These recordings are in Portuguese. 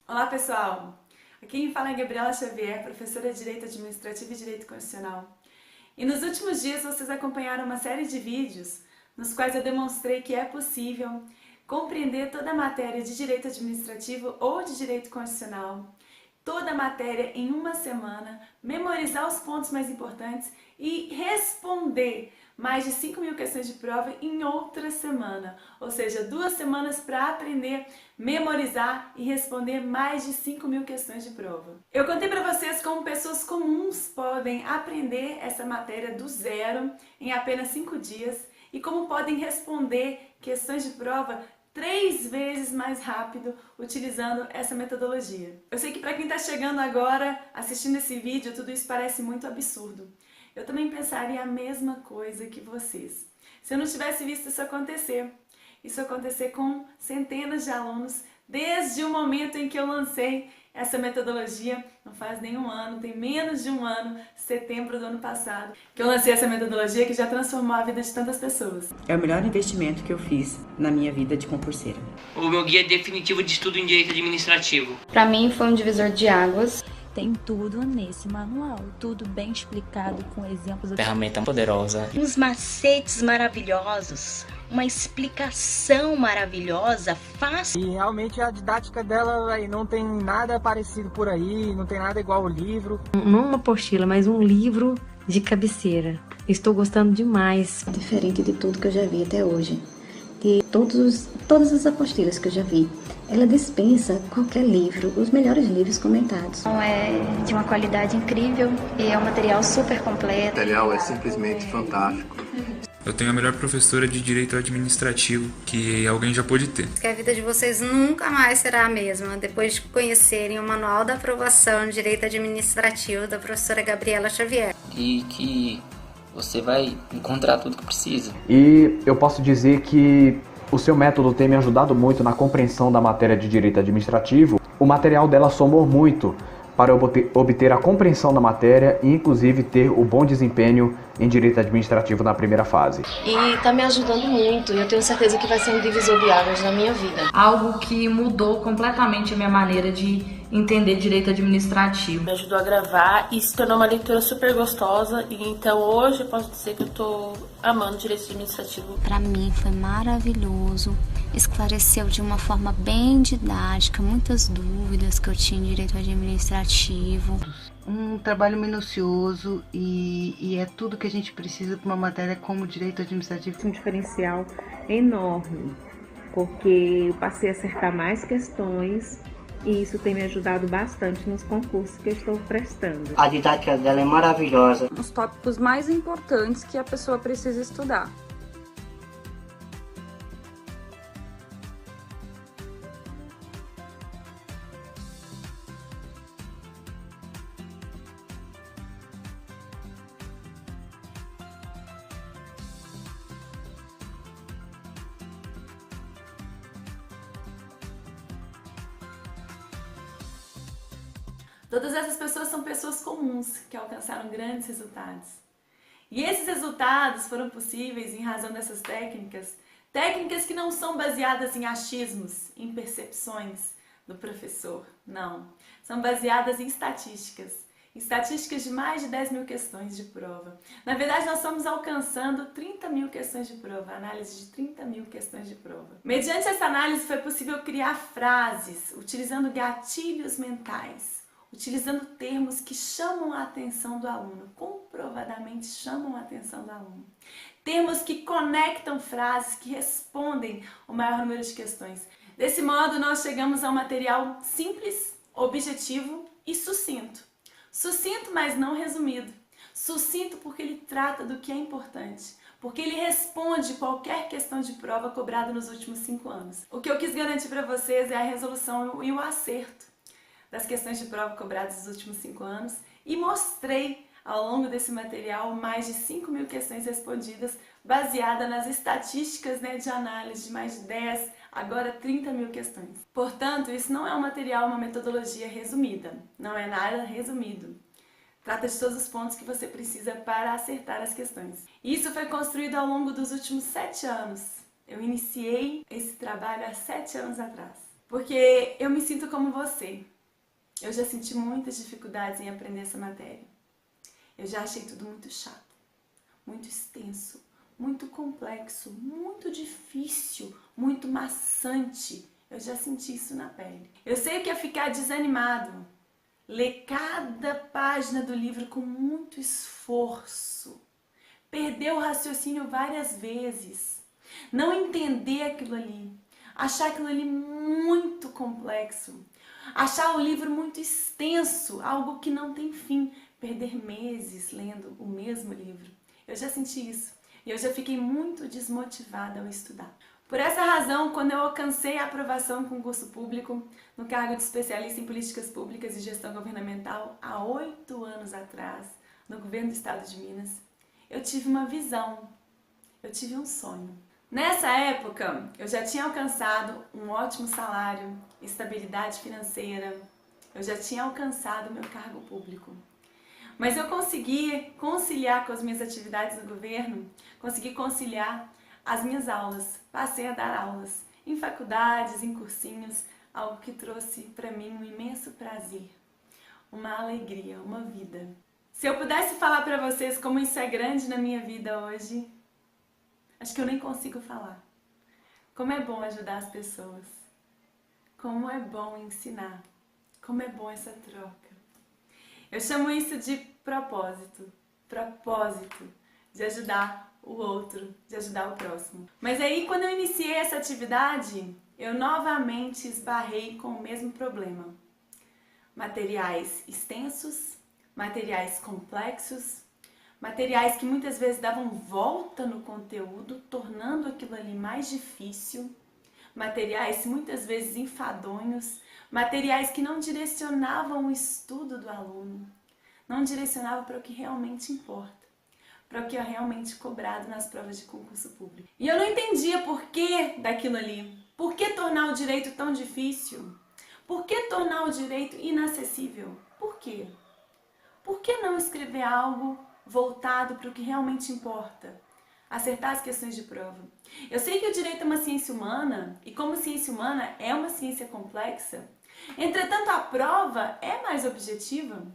Olá pessoal, aqui quem fala é Gabriela Xavier, professora de Direito Administrativo e Direito Constitucional. E nos últimos dias vocês acompanharam uma série de vídeos nos quais eu demonstrei que é possível compreender toda a matéria de Direito Administrativo ou de Direito Constitucional, toda a matéria em uma semana, memorizar os pontos mais importantes e responder mais de 5.000 questões de prova em outra semana, ou seja, 2 semanas para aprender, memorizar e responder mais de 5.000 questões de prova. Eu contei para vocês como pessoas comuns podem aprender essa matéria do zero em apenas 5 dias e como podem responder questões de prova 3 vezes mais rápido utilizando essa metodologia. Eu sei que para quem está chegando agora, assistindo esse vídeo, tudo isso parece muito absurdo. Eu também pensaria a mesma coisa que vocês. Se eu não tivesse visto isso acontecer com centenas de alunos, desde o momento em que eu lancei essa metodologia, não faz nenhum ano, tem menos de um ano, setembro do ano passado, que eu lancei essa metodologia que já transformou a vida de tantas pessoas. É o melhor investimento que eu fiz na minha vida de concurseira. O meu guia definitivo de estudo em Direito Administrativo. Para mim foi um divisor de águas. Tem tudo nesse manual, tudo bem explicado com exemplos. Ferramenta poderosa. Uns macetes maravilhosos, uma explicação maravilhosa, fácil. E realmente a didática dela aí não tem nada parecido por aí, não tem nada igual ao livro. Não uma apostila, mas um livro de cabeceira. Estou gostando demais. Diferente de tudo que eu já vi até hoje. De todas as apostilas que eu já vi. Ela dispensa qualquer livro, os melhores livros comentados. É de uma qualidade incrível e é um material super completo. O material é simplesmente fantástico. Eu tenho a melhor professora de Direito Administrativo que alguém já pôde ter. Que a vida de vocês nunca mais será a mesma depois de conhecerem o Manual da Aprovação de Direito Administrativo da professora Gabriela Xavier. E que você vai encontrar tudo que precisa. E eu posso dizer que o seu método tem me ajudado muito na compreensão da matéria de Direito Administrativo. O material dela somou muito para eu obter a compreensão da matéria e inclusive ter o bom desempenho em Direito Administrativo na primeira fase. E está me ajudando muito e eu tenho certeza que vai ser um divisor de águas na minha vida. Algo que mudou completamente a minha maneira de entender Direito Administrativo. Me ajudou a gravar e se tornou uma leitura super gostosa e então hoje eu posso dizer que eu tô amando Direito Administrativo. Para mim foi maravilhoso, esclareceu de uma forma bem didática muitas dúvidas que eu tinha em Direito Administrativo. Um trabalho minucioso e é tudo que a gente precisa para uma matéria como Direito Administrativo. Um diferencial enorme, porque eu passei a acertar mais questões e isso tem me ajudado bastante nos concursos que eu estou prestando. A didática dela é maravilhosa. Os tópicos mais importantes que a pessoa precisa estudar. Todas essas pessoas são pessoas comuns que alcançaram grandes resultados. E esses resultados foram possíveis em razão dessas técnicas que não são baseadas em achismos, em percepções do professor, não. São baseadas em estatísticas de mais de 10.000 questões de prova. Na verdade, nós estamos alcançando 30.000 questões de prova, análise de 30.000 questões de prova. Mediante essa análise foi possível criar frases, utilizando gatilhos mentais, utilizando termos que chamam a atenção do aluno, comprovadamente chamam a atenção do aluno. Termos que conectam frases, que respondem o maior número de questões. Desse modo, nós chegamos a um material simples, objetivo e sucinto. Sucinto, mas não resumido. Sucinto porque ele trata do que é importante, porque ele responde qualquer questão de prova cobrada nos últimos 5 anos. O que eu quis garantir para vocês é a resolução e o acerto das questões de prova cobradas nos últimos 5 anos e mostrei ao longo desse material mais de 5.000 questões respondidas baseada nas estatísticas de análise de mais de 10, agora 30.000 questões. Portanto, isso não é um material, uma metodologia resumida, não é nada resumido. Trata de todos os pontos que você precisa para acertar as questões. Isso foi construído ao longo dos últimos 7 anos. Eu iniciei esse trabalho há 7 anos atrás. porque eu me sinto como você. Eu já senti muitas dificuldades em aprender essa matéria. Eu já achei tudo muito chato, muito extenso, muito complexo, muito difícil, muito maçante. Eu já senti isso na pele. Eu sei que é ficar desanimado, ler cada página do livro com muito esforço, perder o raciocínio várias vezes, não entender aquilo ali, achar aquilo ali muito complexo, achar o livro muito extenso, algo que não tem fim, perder meses lendo o mesmo livro. Eu já senti isso e eu já fiquei muito desmotivada ao estudar. Por essa razão, quando eu alcancei a aprovação em concurso público no cargo de especialista em políticas públicas e gestão governamental há 8 anos atrás, no governo do estado de Minas, eu tive uma visão, eu tive um sonho. Nessa época, eu já tinha alcançado um ótimo salário, estabilidade financeira, eu já tinha alcançado o meu cargo público. Mas eu consegui conciliar com as minhas atividades no governo, consegui conciliar as minhas aulas, passei a dar aulas em faculdades, em cursinhos, algo que trouxe para mim um imenso prazer, uma alegria, uma vida. Se eu pudesse falar para vocês como isso é grande na minha vida hoje, acho que eu nem consigo falar. Como é bom ajudar as pessoas, como é bom ensinar, como é bom essa troca. Eu chamo isso de propósito, de ajudar o outro, de ajudar o próximo. Mas aí, quando eu iniciei essa atividade, eu novamente esbarrei com o mesmo problema. Materiais extensos, materiais complexos, materiais que muitas vezes davam volta no conteúdo, tornando aquilo ali mais difícil, materiais muitas vezes enfadonhos, materiais que não direcionavam o estudo do aluno, não direcionavam para o que realmente importa, para o que é realmente cobrado nas provas de concurso público. E eu não entendia por que daquilo ali. Por que tornar o direito tão difícil? Por que tornar o direito inacessível? Por quê? Por que não escrever algo voltado para o que realmente importa? Acertar as questões de prova. Eu sei que o direito é uma ciência humana, e como ciência humana é uma ciência complexa, entretanto a prova é mais objetiva.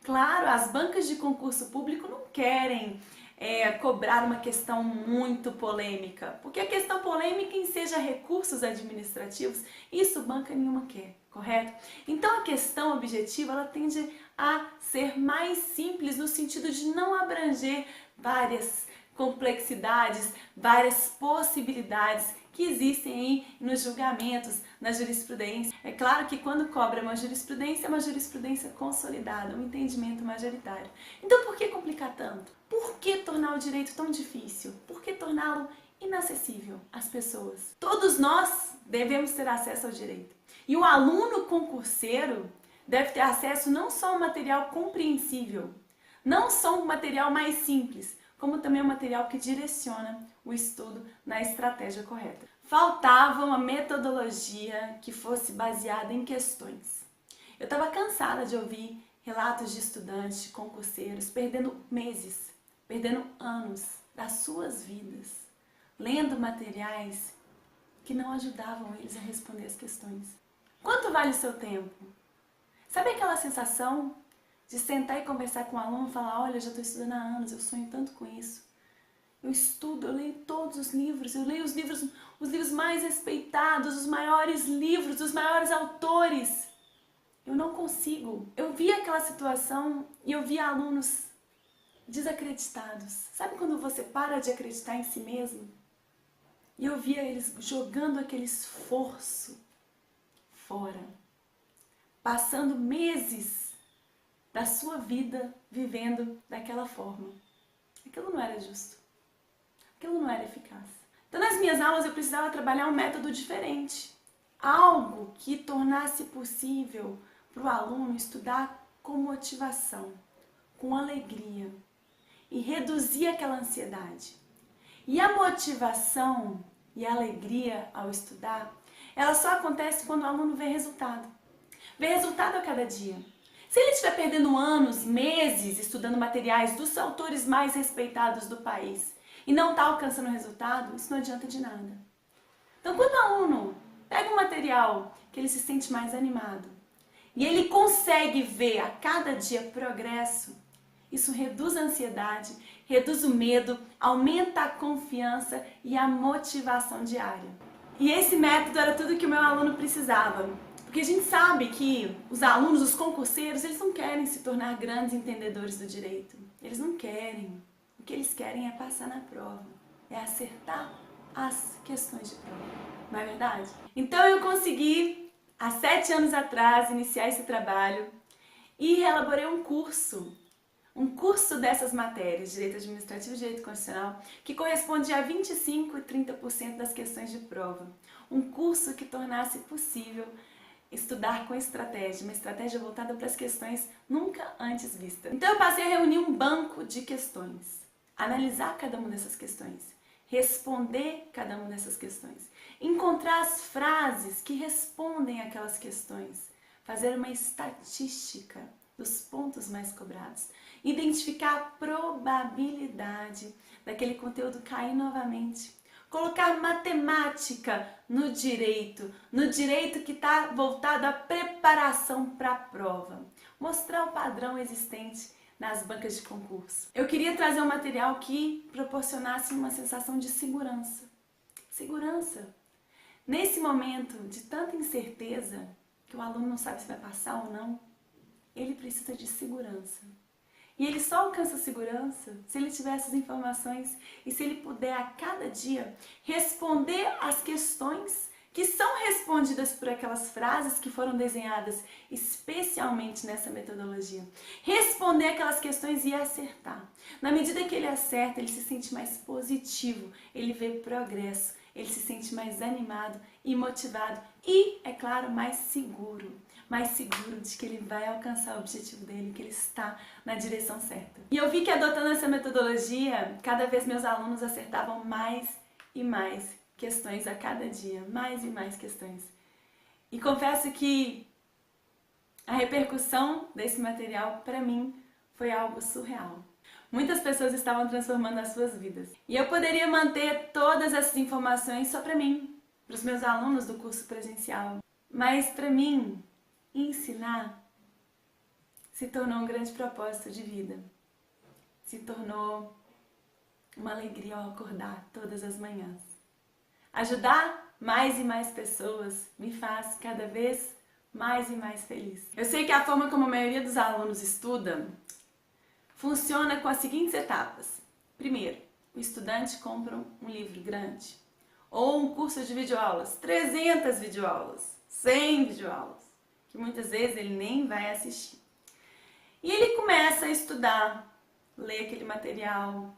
Claro, as bancas de concurso público não querem cobrar uma questão muito polêmica, porque a questão polêmica enseja recursos administrativos, isso banca nenhuma quer, correto? Então a questão objetiva ela tende a ser mais simples no sentido de não abranger várias complexidades, várias possibilidades que existem aí nos julgamentos, na jurisprudência. É claro que quando cobra uma jurisprudência, é uma jurisprudência consolidada, um entendimento majoritário. Então por que complicar tanto? Por que tornar o direito tão difícil? Por que torná-lo inacessível às pessoas? Todos nós devemos ter acesso ao direito. E o aluno concurseiro deve ter acesso não só a um material compreensível, não só um material mais simples, como também um material que direciona o estudo na estratégia correta. Faltava uma metodologia que fosse baseada em questões. Eu estava cansada de ouvir relatos de estudantes, de concurseiros, perdendo meses, perdendo anos das suas vidas, lendo materiais que não ajudavam eles a responder as questões. Quanto vale o seu tempo? Sabe aquela sensação de sentar e conversar com um aluno e falar, olha, eu já estou estudando há anos, eu sonho tanto com isso. Eu estudo, eu leio todos os livros, eu leio os livros mais respeitados, os maiores livros, os maiores autores. Eu não consigo. Eu vi aquela situação e eu vi alunos desacreditados. Sabe quando você para de acreditar em si mesmo? E eu via eles jogando aquele esforço fora, passando meses da sua vida vivendo daquela forma. Aquilo não era justo. Aquilo não era eficaz. Então, nas minhas aulas, eu precisava trabalhar um método diferente. Algo que tornasse possível para o aluno estudar com motivação, com alegria e reduzir aquela ansiedade. E a motivação e a alegria ao estudar, ela só acontece quando o aluno vê resultado. Vê resultado a cada dia. Se ele estiver perdendo anos, meses, estudando materiais dos autores mais respeitados do país e não está alcançando resultado, isso não adianta de nada. Então, quando o aluno pega um material que ele se sente mais animado e ele consegue ver a cada dia progresso, isso reduz a ansiedade, reduz o medo, aumenta a confiança e a motivação diária. E esse método era tudo que o meu aluno precisava. Porque a gente sabe que os alunos, os concurseiros, eles não querem se tornar grandes entendedores do direito. Eles não querem. O que eles querem é passar na prova, é acertar as questões de prova. Não é verdade? Então eu consegui, há 7 anos atrás, iniciar esse trabalho e elaborei um curso dessas matérias, Direito Administrativo e Direito Constitucional, que corresponde a 25% e 30% das questões de prova. Um curso que tornasse possível estudar com estratégia, uma estratégia voltada para as questões nunca antes vistas. Então eu passei a reunir um banco de questões, analisar cada uma dessas questões, responder cada uma dessas questões, encontrar as frases que respondem aquelas questões, fazer uma estatística dos pontos mais cobrados, identificar a probabilidade daquele conteúdo cair novamente, colocar matemática no direito que está voltado à preparação para a prova, mostrar o padrão existente nas bancas de concurso. Eu queria trazer um material que proporcionasse uma sensação de segurança. Segurança. Nesse momento de tanta incerteza, que o aluno não sabe se vai passar ou não, ele precisa de segurança. E ele só alcança segurança se ele tiver essas informações e se ele puder a cada dia responder às questões que são respondidas por aquelas frases que foram desenhadas especialmente nessa metodologia. Responder aquelas questões e acertar. Na medida que ele acerta, ele se sente mais positivo, ele vê progresso, ele se sente mais animado e motivado e, é claro, mais seguro de que ele vai alcançar o objetivo dele, que ele está na direção certa. E eu vi que adotando essa metodologia, cada vez meus alunos acertavam mais e mais questões a cada dia, mais e mais questões. E confesso que a repercussão desse material, para mim, foi algo surreal. Muitas pessoas estavam transformando as suas vidas. E eu poderia manter todas essas informações só para mim, para os meus alunos do curso presencial. Mas para mim, ensinar se tornou um grande propósito de vida. Se tornou uma alegria ao acordar todas as manhãs. Ajudar mais e mais pessoas me faz cada vez mais e mais feliz. Eu sei que a forma como a maioria dos alunos estuda funciona com as seguintes etapas. Primeiro, o estudante compra um livro grande ou um curso de videoaulas, 300 videoaulas, 100 videoaulas, que muitas vezes ele nem vai assistir. E ele começa a estudar, ler aquele material,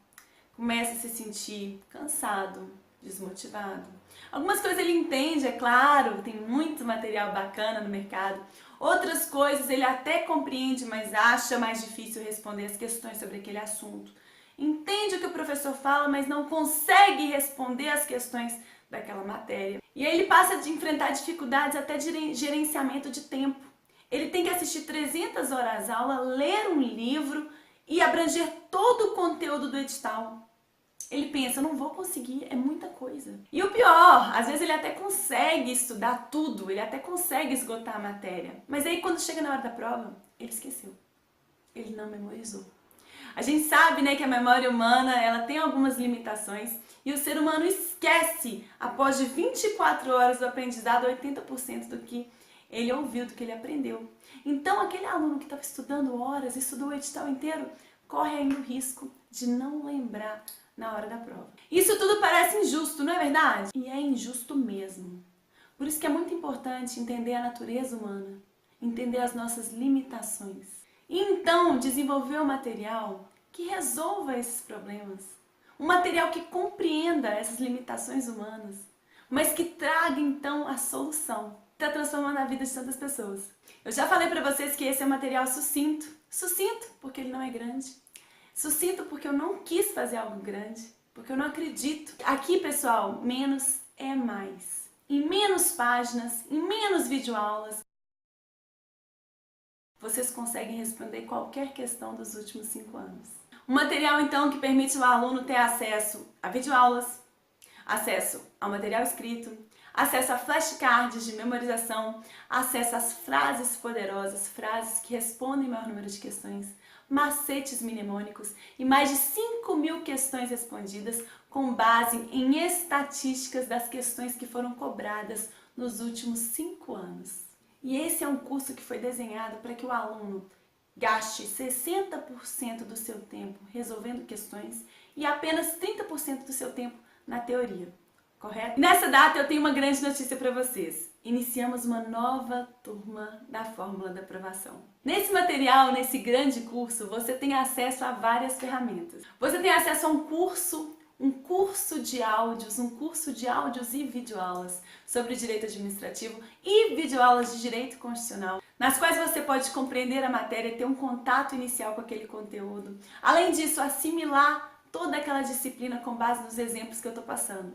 começa a se sentir cansado, desmotivado. Algumas coisas ele entende, é claro, tem muito material bacana no mercado. Outras coisas ele até compreende, mas acha mais difícil responder as questões sobre aquele assunto. Entende o que o professor fala, mas não consegue responder as questões daquela matéria. E aí ele passa a enfrentar dificuldades até de gerenciamento de tempo. Ele tem que assistir 300 horas aula, ler um livro e abranger todo o conteúdo do edital. Ele pensa, eu não vou conseguir, é muita coisa. E o pior, às vezes ele até consegue estudar tudo, ele até consegue esgotar a matéria. Mas aí quando chega na hora da prova, ele esqueceu. Ele não memorizou. A gente sabe, né, que a memória humana, ela tem algumas limitações e o ser humano esquece, após de 24 horas do aprendizado, 80% do que ele ouviu, do que ele aprendeu. Então aquele aluno que estava estudando horas, estudou o edital inteiro, corre ainda o risco de não lembrar na hora da prova. Isso tudo parece injusto, não é verdade? E é injusto mesmo. Por isso que é muito importante entender a natureza humana, entender as nossas limitações. E então desenvolver um material que resolva esses problemas. Um material que compreenda essas limitações humanas, mas que traga então a solução. Está transformando a vida de tantas pessoas. Eu já falei para vocês que esse é um material sucinto. Sucinto porque ele não é grande. Sucinto porque eu não quis fazer algo grande, porque eu não acredito. Aqui, pessoal, menos é mais. Em menos páginas, em menos videoaulas, vocês conseguem responder qualquer questão dos últimos 5 anos. Um material, então, que permite ao aluno ter acesso a videoaulas, acesso ao material escrito, acesso a flashcards de memorização, acesso às frases poderosas, frases que respondem maior número de questões, macetes mnemônicos e mais de 5.000 questões respondidas com base em estatísticas das questões que foram cobradas nos últimos 5 anos. E esse é um curso que foi desenhado para que o aluno gaste 60% do seu tempo resolvendo questões e apenas 30% do seu tempo na teoria, correto? Nessa data eu tenho uma grande notícia para vocês. Iniciamos uma nova turma da Fórmula da Aprovação. Nesse material, nesse grande curso, você tem acesso a várias ferramentas. Você tem acesso a um curso de áudios e videoaulas sobre direito administrativo e videoaulas de direito constitucional, nas quais você pode compreender a matéria, ter um contato inicial com aquele conteúdo. Além disso, assimilar toda aquela disciplina com base nos exemplos que eu estou passando.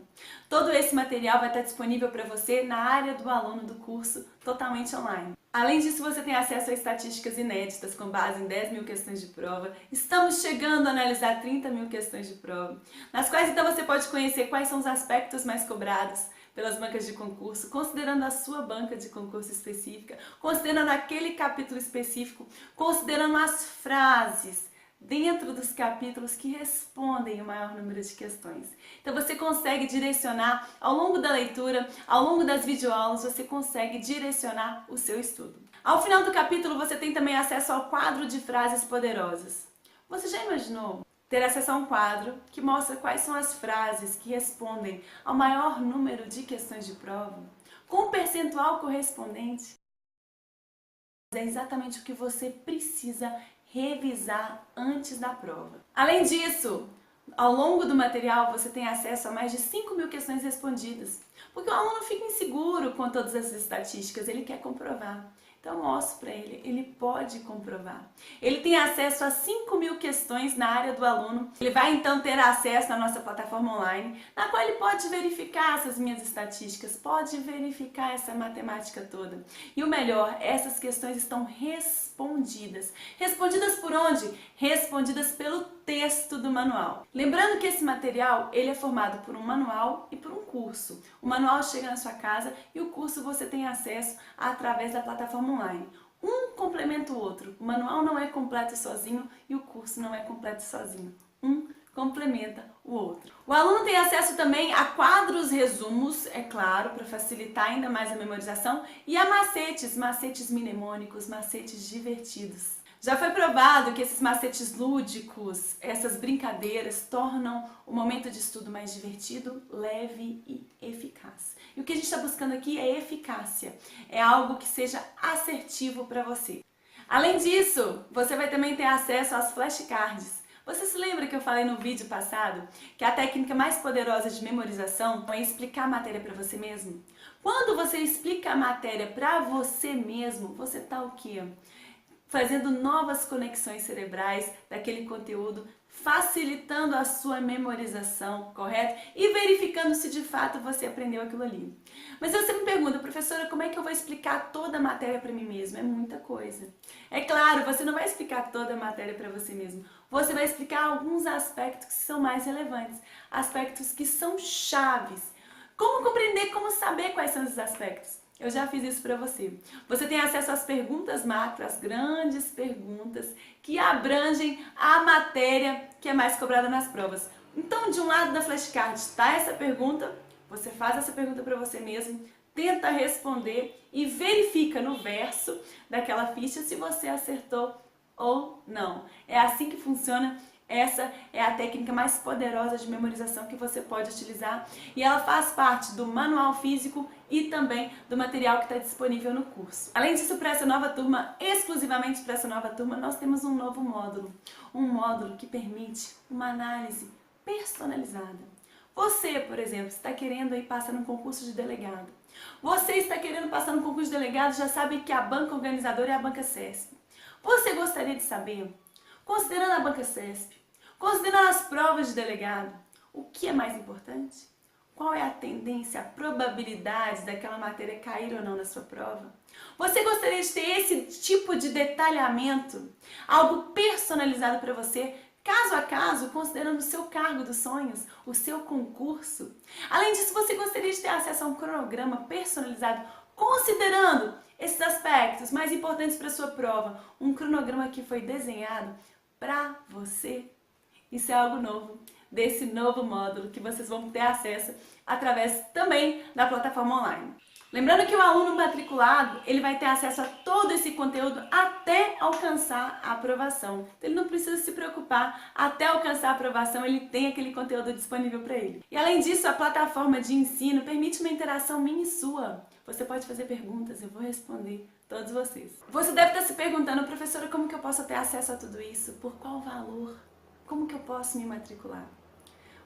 Todo esse material vai estar disponível para você na área do aluno do curso, totalmente online. Além disso, você tem acesso a estatísticas inéditas com base em 10.000 questões de prova. Estamos chegando a analisar 30.000 questões de prova, nas quais então você pode conhecer quais são os aspectos mais cobrados pelas bancas de concurso, considerando a sua banca de concurso específica, considerando aquele capítulo específico, considerando as frases dentro dos capítulos que respondem o maior número de questões. Então você consegue direcionar, ao longo da leitura, ao longo das videoaulas, você consegue direcionar o seu estudo. Ao final do capítulo você tem também acesso ao quadro de frases poderosas. Você já imaginou ter acesso a um quadro que mostra quais são as frases que respondem ao maior número de questões de prova, com um percentual correspondente? É exatamente o que você precisa revisar antes da prova. Além disso, ao longo do material você tem acesso a mais de 5.000 questões respondidas, porque o aluno fica inseguro com todas essas estatísticas, ele quer comprovar. Então eu mostro para ele, ele pode comprovar. Ele tem acesso a 5.000 questões na área do aluno. Ele vai então ter acesso na nossa plataforma online, na qual ele pode verificar essas minhas estatísticas, pode verificar essa matemática toda. E o melhor, essas questões estão respondidas. Respondidas por onde? Respondidas pelo texto do manual. Lembrando que esse material ele é formado por um manual e por um curso. O manual chega na sua casa e o curso você tem acesso através da plataforma online. Um complementa o outro. O manual não é completo sozinho e o curso não é completo sozinho. Um complementa o outro. O aluno tem acesso também a quadros resumos, é claro, para facilitar ainda mais a memorização, e a macetes mnemônicos, macetes divertidos. Já foi provado que esses macetes lúdicos, essas brincadeiras, tornam o momento de estudo mais divertido, leve e eficaz. E o que a gente está buscando aqui é eficácia, é algo que seja assertivo para você. Além disso, você vai também ter acesso às flashcards. Você se lembra que eu falei no vídeo passado que a técnica mais poderosa de memorização é explicar a matéria para você mesmo? Quando você explica a matéria para você mesmo, você está o quê? Fazendo novas conexões cerebrais daquele conteúdo, facilitando a sua memorização, correto? E verificando se de fato você aprendeu aquilo ali. Mas você me pergunta, professora, como é que eu vou explicar toda a matéria para mim mesma? É muita coisa. É claro, você não vai explicar toda a matéria para você mesmo. Você vai explicar alguns aspectos que são mais relevantes, aspectos que são chaves. Como compreender, como saber quais são esses aspectos? Eu já fiz isso para você. Você tem acesso às perguntas macro, às grandes perguntas que abrangem a matéria que é mais cobrada nas provas. Então, de um lado da flashcard está essa pergunta, você faz essa pergunta para você mesmo, tenta responder e verifica no verso daquela ficha se você acertou ou não. É assim que funciona. Essa é a técnica mais poderosa de memorização que você pode utilizar e ela faz parte do manual físico e também do material que está disponível no curso. Além disso, para essa nova turma, exclusivamente para essa nova turma, nós temos um novo módulo. Um módulo que permite uma análise personalizada. Você, por exemplo, está querendo aí passar num concurso de delegado. Você está querendo passar no concurso de delegado, já sabe que a banca organizadora é a banca CESP. Você gostaria de saber, considerando a banca CESP, considerando as provas de delegado, o que é mais importante? Qual é a tendência, a probabilidade daquela matéria cair ou não na sua prova? Você gostaria de ter esse tipo de detalhamento, algo personalizado para você, caso a caso, considerando o seu cargo dos sonhos, o seu concurso. Além disso, você gostaria de ter acesso a um cronograma personalizado, considerando esses aspectos mais importantes para a sua prova. Um cronograma que foi desenhado para você. Isso é algo novo, desse novo módulo que vocês vão ter acesso através também da plataforma online. Lembrando que o aluno matriculado, ele vai ter acesso a todo esse conteúdo até alcançar a aprovação. Ele não precisa se preocupar, até alcançar a aprovação ele tem aquele conteúdo disponível para ele. E além disso, a plataforma de ensino permite uma interação minha e sua. Você pode fazer perguntas, eu vou responder todos vocês. Você deve estar se perguntando, professora, como que eu posso ter acesso a tudo isso? Por qual valor? Como que eu posso me matricular?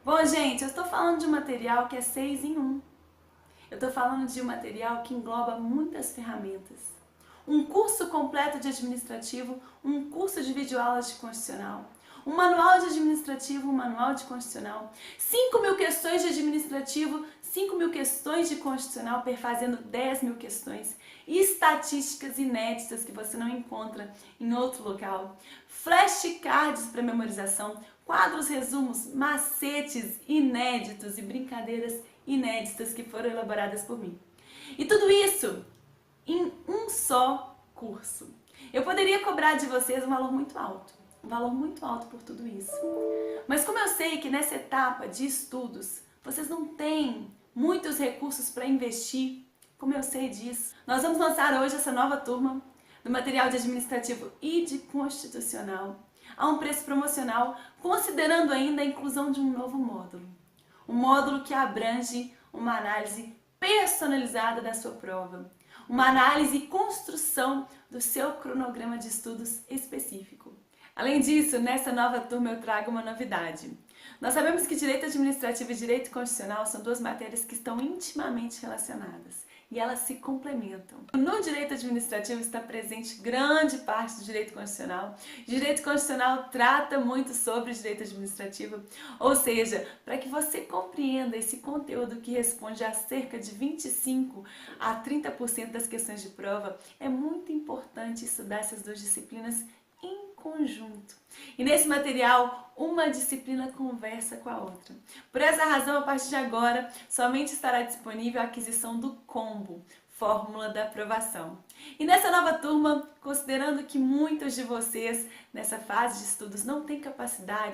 Bom, gente, eu estou falando de um material que é 6 em 1. Eu estou falando de um material que engloba muitas ferramentas. Um curso completo de administrativo, um curso de videoaulas de constitucional, um manual de administrativo, um manual de constitucional, 5.000 questões de administrativo, 5.000 questões de constitucional, perfazendo 10.000 questões, e estatísticas inéditas que você não encontra em outro local, flashcards para memorização, quadros, resumos, macetes inéditos e brincadeiras inéditas que foram elaboradas por mim. E tudo isso em um só curso. Eu poderia cobrar de vocês um valor muito alto por tudo isso. Mas como eu sei que nessa etapa de estudos vocês não têm muitos recursos para investir, como eu sei disso, nós vamos lançar hoje essa nova turma do material de administrativo e de constitucional a um preço promocional, considerando ainda a inclusão de um novo módulo. Um módulo que abrange uma análise personalizada da sua prova, uma análise e construção do seu cronograma de estudos específico. Além disso, nessa nova turma eu trago uma novidade. Nós sabemos que direito administrativo e direito constitucional são duas matérias que estão intimamente relacionadas e elas se complementam. No direito administrativo está presente grande parte do direito constitucional. O direito constitucional trata muito sobre o direito administrativo, ou seja, para que você compreenda esse conteúdo que responde a cerca de 25 a 30% das questões de prova, é muito importante estudar essas duas disciplinas em conjunto. E nesse material, uma disciplina conversa com a outra. Por essa razão, a partir de agora, somente estará disponível a aquisição do combo, Fórmula da Aprovação. E nessa nova turma, considerando que muitos de vocês, nessa fase de estudos, não têm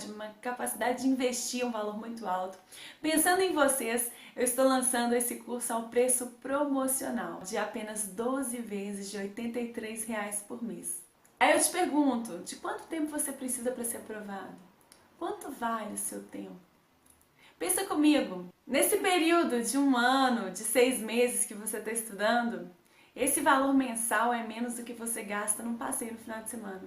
uma capacidade de investir um valor muito alto, pensando em vocês, eu estou lançando esse curso a um preço promocional de apenas 12 vezes de R$ 83,00 por mês. Aí eu te pergunto, de quanto tempo você precisa para ser aprovado? Quanto vale o seu tempo? Pensa comigo, nesse período de 1 ano, de 6 meses que você está estudando, esse valor mensal é menos do que você gasta num passeio no final de semana.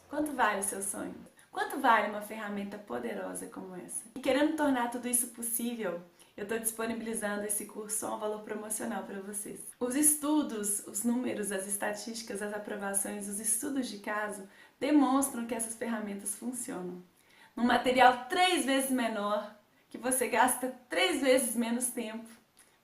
Quanto vale o seu sonho? Quanto vale uma ferramenta poderosa como essa? E querendo tornar tudo isso possível, eu estou disponibilizando esse curso a um valor promocional para vocês. Os estudos, os números, as estatísticas, as aprovações, os estudos de caso demonstram que essas ferramentas funcionam. Num material 3 vezes menor, que você gasta 3 vezes menos tempo,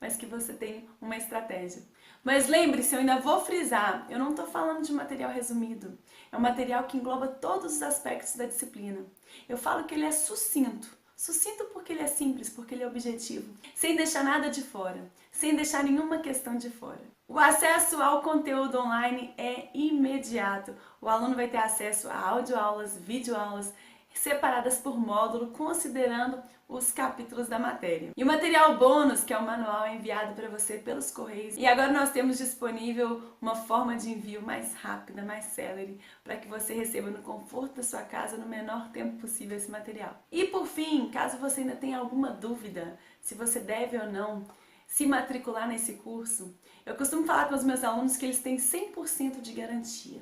mas que você tem uma estratégia. Mas lembre-se, eu ainda vou frisar, eu não estou falando de material resumido. É um material que engloba todos os aspectos da disciplina. Eu falo que ele é sucinto. Sucinto porque ele é simples, porque ele é objetivo, sem deixar nada de fora, sem deixar nenhuma questão de fora. O acesso ao conteúdo online é imediato. O aluno vai ter acesso a audioaulas, videoaulas, separadas por módulo, considerando os capítulos da matéria. E o material bônus, que é o manual, é enviado para você pelos correios. E agora nós temos disponível uma forma de envio mais rápida, mais célere, para que você receba no conforto da sua casa no menor tempo possível esse material. E por fim, caso você ainda tenha alguma dúvida se você deve ou não se matricular nesse curso, eu costumo falar com os meus alunos que eles têm 100% de garantia.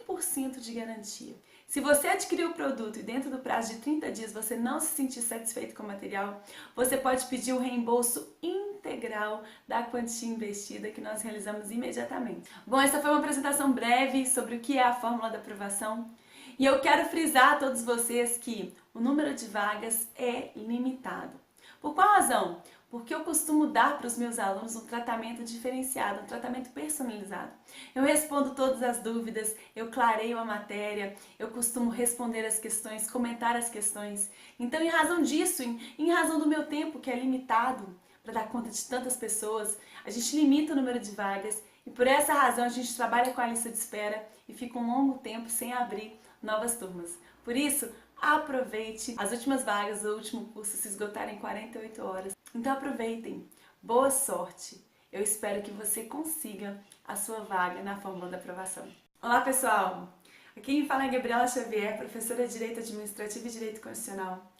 100% de garantia. Se você adquirir o produto e dentro do prazo de 30 dias você não se sentir satisfeito com o material, você pode pedir o reembolso integral da quantia investida que nós realizamos imediatamente. Bom, essa foi uma apresentação breve sobre o que é a Fórmula da Aprovação e eu quero frisar a todos vocês que o número de vagas é limitado. Por qual razão? porque eu costumo dar para os meus alunos um tratamento diferenciado, um tratamento personalizado. Eu respondo todas as dúvidas, eu clareio a matéria, eu costumo responder as questões, comentar as questões. Então, em razão disso, em razão do meu tempo, que é limitado para dar conta de tantas pessoas, a gente limita o número de vagas e por essa razão a gente trabalha com a lista de espera e fica um longo tempo sem abrir novas turmas. Por isso, aproveite. As últimas vagas do último curso se esgotaram em 48 horas. Então aproveitem. Boa sorte. Eu espero que você consiga a sua vaga na fórmula da aprovação. Olá, pessoal! Aqui quem fala é Gabriela Xavier, professora de Direito Administrativo e Direito Constitucional.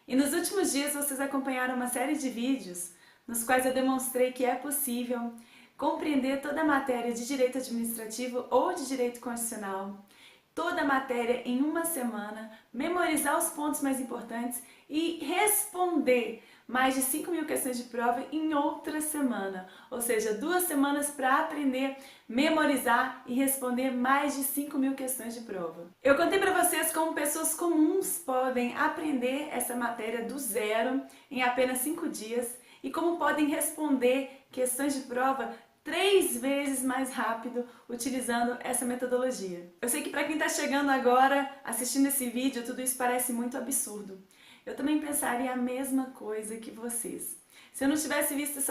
E nos últimos dias vocês acompanharam uma série de vídeos nos quais eu demonstrei que é possível compreender toda a matéria de Direito Administrativo ou de Direito Constitucional, toda a matéria em uma semana, memorizar os pontos mais importantes e responder mais de 5.000 questões de prova em outra semana. Ou seja, 2 semanas para aprender, memorizar e responder mais de 5.000 questões de prova. Eu contei para vocês como pessoas comuns podem aprender essa matéria do zero em apenas 5 dias e como podem responder questões de prova 3 vezes mais rápido utilizando essa metodologia. Eu sei que para quem está chegando agora, assistindo esse vídeo, tudo isso parece muito absurdo. Eu também pensaria a mesma coisa que vocês. Se eu não tivesse visto isso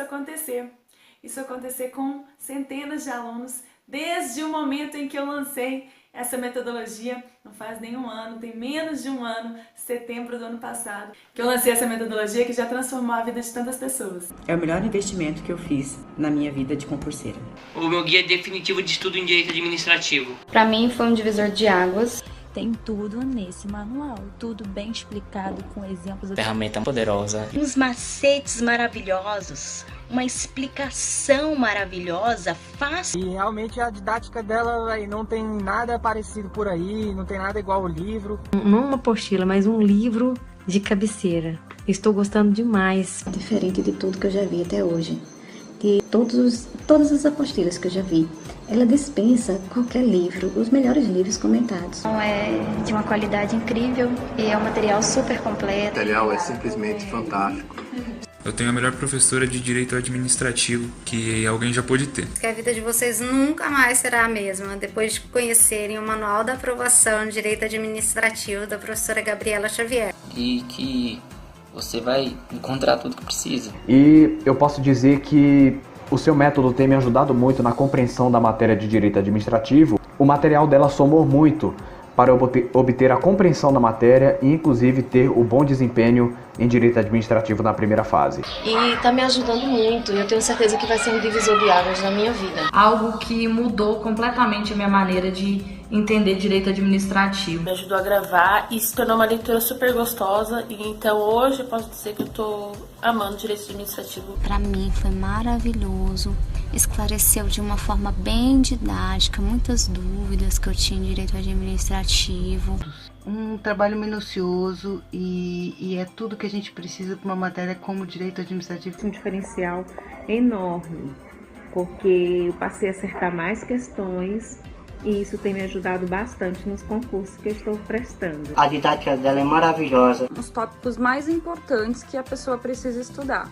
acontecer com centenas de alunos, desde o momento em que eu lancei essa metodologia, não faz nenhum ano, tem menos de um ano, setembro do ano passado, que eu lancei essa metodologia que já transformou a vida de tantas pessoas. É o melhor investimento que eu fiz na minha vida de concurseira. O meu guia definitivo de estudo em Direito Administrativo. Para mim foi um divisor de águas. Tem tudo nesse manual, tudo bem explicado com exemplos. Ferramenta poderosa. Uns macetes maravilhosos, uma explicação maravilhosa, fácil. E realmente a didática dela não tem nada parecido por aí, não tem nada igual ao livro. Não uma apostila, mas um livro de cabeceira. Estou gostando demais. Diferente de tudo que eu já vi até hoje. De todas as apostilas que eu já vi. Ela dispensa qualquer livro, os melhores livros comentados. É de uma qualidade incrível e é um material super completo. O material é simplesmente fantástico. Eu tenho a melhor professora de Direito Administrativo que alguém já pôde ter. Que a vida de vocês nunca mais será a mesma depois de conhecerem o Manual da Aprovação de Direito Administrativo da professora Gabriela Xavier. E que você vai encontrar tudo que precisa. E eu posso dizer que o seu método tem me ajudado muito na compreensão da matéria de Direito Administrativo. O material dela somou muito para eu obter a compreensão da matéria e inclusive ter o bom desempenho em Direito Administrativo na primeira fase. E tá me ajudando muito, e eu tenho certeza que vai ser um divisor de águas na minha vida. Algo que mudou completamente a minha maneira de entender direito administrativo. Me ajudou a gravar e se tornou uma leitura super gostosa, e então hoje eu posso dizer que eu tô amando direito administrativo. Para mim foi maravilhoso, esclareceu de uma forma bem didática muitas dúvidas que eu tinha em direito administrativo. Um trabalho minucioso e é tudo que a gente precisa para uma matéria como direito administrativo. Um diferencial enorme, porque eu passei a acertar mais questões e isso tem me ajudado bastante nos concursos que eu estou prestando. A didática dela é maravilhosa. Os tópicos mais importantes que a pessoa precisa estudar.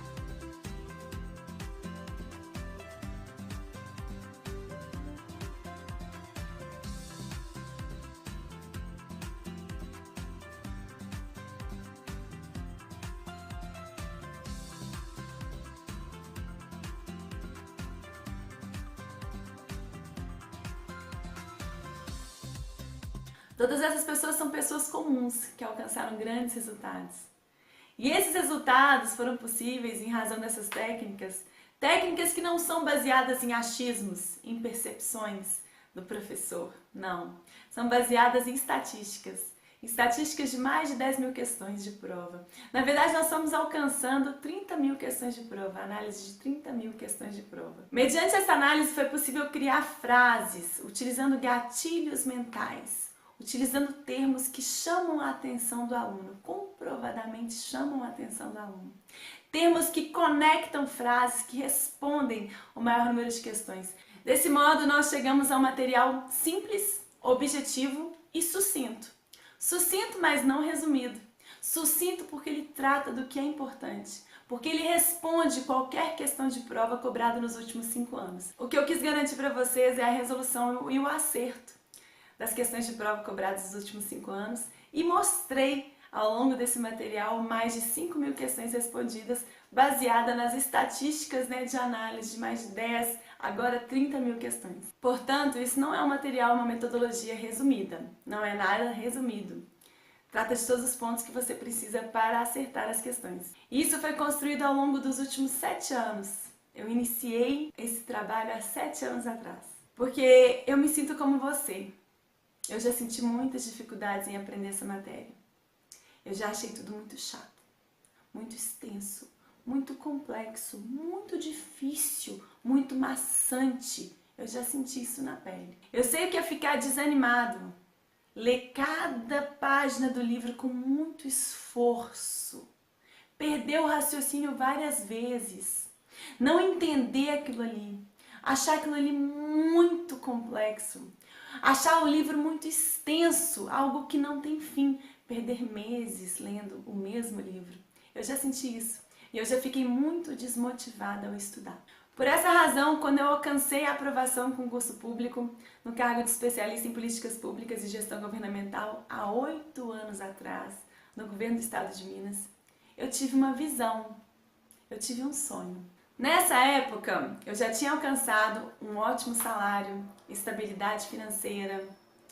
Todas essas pessoas são pessoas comuns que alcançaram grandes resultados. E esses resultados foram possíveis em razão dessas técnicas que não são baseadas em achismos, em percepções do professor, não. São baseadas em estatísticas de mais de 10.000 questões de prova. Na verdade, nós estamos alcançando 30.000 questões de prova, análise de 30.000 questões de prova. Mediante essa análise foi possível criar frases, utilizando gatilhos mentais, utilizando termos que chamam a atenção do aluno, comprovadamente chamam a atenção do aluno. Termos que conectam frases, que respondem o maior número de questões. Desse modo, nós chegamos a um material simples, objetivo e sucinto. Sucinto, mas não resumido. Sucinto porque ele trata do que é importante. porque ele responde qualquer questão de prova cobrada nos últimos 5 anos. O que eu quis garantir para vocês é a resolução e o acerto das questões de prova cobradas nos últimos 5 anos e mostrei ao longo desse material mais de 5.000 questões respondidas baseada nas estatísticas, de análise de mais de 10, agora 30.000 questões. Portanto, isso não é um material, uma metodologia resumida, não é nada resumido. Trata de todos os pontos que você precisa para acertar as questões. Isso foi construído ao longo dos últimos 7 anos. Eu iniciei esse trabalho há 7 anos atrás, porque eu me sinto como você. Eu já senti muitas dificuldades em aprender essa matéria. Eu já achei tudo muito chato, muito extenso, muito complexo, muito difícil, muito maçante. Eu já senti isso na pele. Eu sei o que é ficar desanimado, ler cada página do livro com muito esforço, perder o raciocínio várias vezes, não entender aquilo ali, achar aquilo ali muito complexo, achar o livro muito extenso, algo que não tem fim, perder meses lendo o mesmo livro. Eu já senti isso e eu já fiquei muito desmotivada ao estudar. Por essa razão, quando eu alcancei a aprovação em concurso público no cargo de especialista em políticas públicas e gestão governamental há 8 anos atrás, no governo do estado de Minas, eu tive uma visão, eu tive um sonho. Nessa época, eu já tinha alcançado um ótimo salário, estabilidade financeira,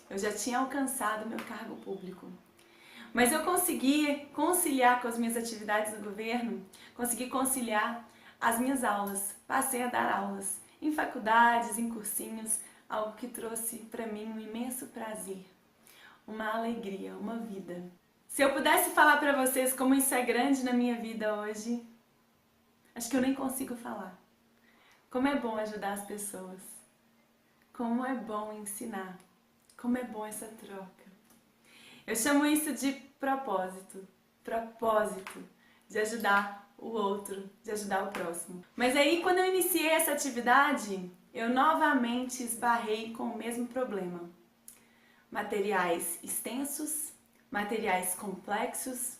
eu já tinha alcançado meu cargo público. Mas eu consegui conciliar com as minhas atividades no governo, consegui conciliar as minhas aulas. Passei a dar aulas em faculdades, em cursinhos, algo que trouxe para mim um imenso prazer, uma alegria, uma vida. Se eu pudesse falar para vocês como isso é grande na minha vida hoje, acho que eu nem consigo falar. Como é bom ajudar as pessoas, como é bom ensinar, como é bom essa troca. Eu chamo isso de propósito de ajudar o outro, de ajudar o próximo. Mas aí, quando eu iniciei essa atividade, eu novamente esbarrei com o mesmo problema. Materiais extensos, materiais complexos,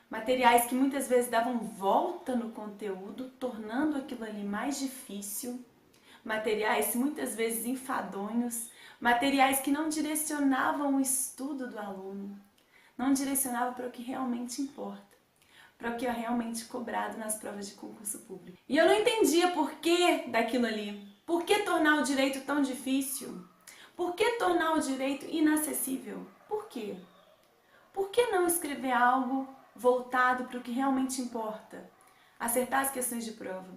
materiais que muitas vezes davam volta no conteúdo, tornando aquilo ali mais difícil, materiais muitas vezes enfadonhos, materiais que não direcionavam o estudo do aluno, não direcionavam para o que realmente importa, para o que é realmente cobrado nas provas de concurso público. E eu não entendia por que daquilo ali, por que tornar o direito tão difícil, por que tornar o direito inacessível, por quê? Por que não escrever algo voltado para o que realmente importa? Acertar as questões de prova.